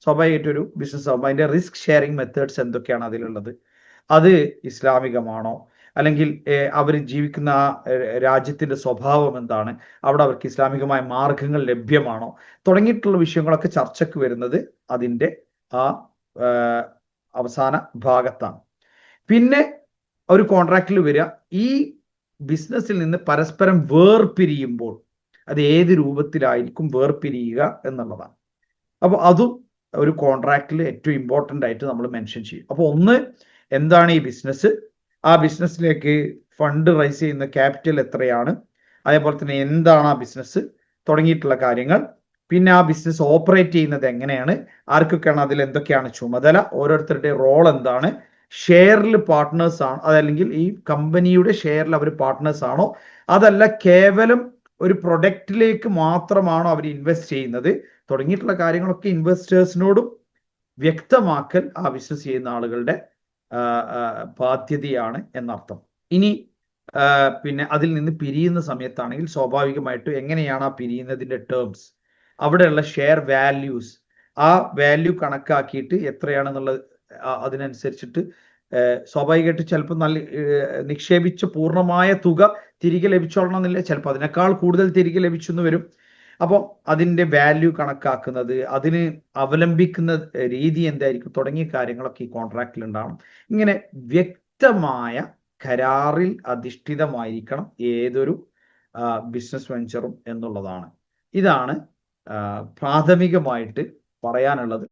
സ്വാഭാവികമായിട്ടൊരു business ആകുമ്പോൾ അതിന്റെ risk sharing methods എന്തൊക്കെയാണ് അതിലുള്ളത്, അത് ഇസ്ലാമികമാണോ, അല്ലെങ്കിൽ അവർ ജീവിക്കുന്ന ആ രാജ്യത്തിന്റെ സ്വഭാവം എന്താണ്, അവിടെ അവർക്ക് ഇസ്ലാമികമായ മാർഗങ്ങൾ ലഭ്യമാണോ, തുടങ്ങിയിട്ടുള്ള വിഷയങ്ങളൊക്കെ ചർച്ചയ്ക്ക് വരുന്നത് അതിന്റെ ആ അവസാന ഭാഗത്താണ്. പിന്നെ ഒരു കോൺട്രാക്റ്റിൽ വരിക, ഈ ബിസിനസ്സിൽ നിന്ന് പരസ്പരം വേർപിരിയുമ്പോൾ അത് ഏത് രൂപത്തിലായിരിക്കും വേർപിരിയുക എന്നുള്ളതാണ്. അപ്പോൾ അതും ഒരു കോൺട്രാക്റ്റിൽ ഏറ്റവും ഇമ്പോർട്ടൻ്റ് ആയിട്ട് നമ്മൾ മെൻഷൻ ചെയ്യും. അപ്പോൾ ഒന്ന്, എന്താണ് ഈ ബിസിനസ്, ആ ബിസിനസ്സിലേക്ക് ഫണ്ട് റൈസ് ചെയ്യുന്ന ക്യാപിറ്റൽ എത്രയാണ്, അതേപോലെ തന്നെ എന്താണ് ആ ബിസിനസ് തുടങ്ങിയിട്ടുള്ള കാര്യങ്ങൾ, പിന്നെ ആ ബിസിനസ് ഓപ്പറേറ്റ് ചെയ്യുന്നത് എങ്ങനെയാണ്, ആർക്കൊക്കെയാണ് അതിൽ എന്തൊക്കെയാണ് ചുമതല, ഓരോരുത്തരുടെ റോൾ എന്താണ്, ഷെയറിൽ പാർട്ട്നേഴ്സ് ആണ്, അതല്ലെങ്കിൽ ഈ കമ്പനിയുടെ ഷെയറിൽ അവർ പാർട്ട്നേഴ്സ് ആണോ, അതല്ല കേവലം ഒരു പ്രൊഡക്റ്റിലേക്ക് മാത്രമാണോ അവർ ഇൻവെസ്റ്റ് ചെയ്യുന്നത്, തുടങ്ങിയിട്ടുള്ള കാര്യങ്ങളൊക്കെ ഇൻവെസ്റ്റേഴ്സിനോടും വ്യക്തമാക്കൽ ആ ബിസിനസ് ചെയ്യുന്ന ആളുകളുടെ ബാധ്യതയാണ് എന്നർത്ഥം. ഇനി പിന്നെ അതിൽ നിന്ന് പിരിയുന്ന സമയത്താണെങ്കിൽ സ്വാഭാവികമായിട്ടും എങ്ങനെയാണ് ആ പിരിയുന്നതിന്റെ ടേംസ്, അവിടെയുള്ള ഷെയർ വാല്യൂസ്, ആ വാല്യൂ കണക്കാക്കിയിട്ട് എത്രയാണെന്നുള്ളത് അതിനനുസരിച്ചിട്ട് സ്വാഭാവികമായിട്ട് ചിലപ്പോൾ നല്ല നിക്ഷേപിച്ച പൂർണ്ണമായ തുക തിരികെ ലഭിച്ചോളണമെന്നില്ല, ചിലപ്പോൾ അതിനേക്കാൾ കൂടുതൽ തിരികെ ലഭിച്ചു എന്ന് വരും. അപ്പോൾ അതിൻ്റെ വാല്യൂ കണക്കാക്കുന്നത്, അതിന് അവലംബിക്കുന്ന രീതി എന്തായിരിക്കും തുടങ്ങിയ കാര്യങ്ങളൊക്കെ ഈ കോൺട്രാക്റ്റിൽ ഉണ്ടാവണം. ഇങ്ങനെ വ്യക്തമായ കരാറിൽ അധിഷ്ഠിതമായിരിക്കണം ഏതൊരു ബിസിനസ് വെഞ്ചറും എന്നുള്ളതാണ്. ഇതാണ് പ്രാഥമികമായിട്ട് പറയാനുള്ളത്.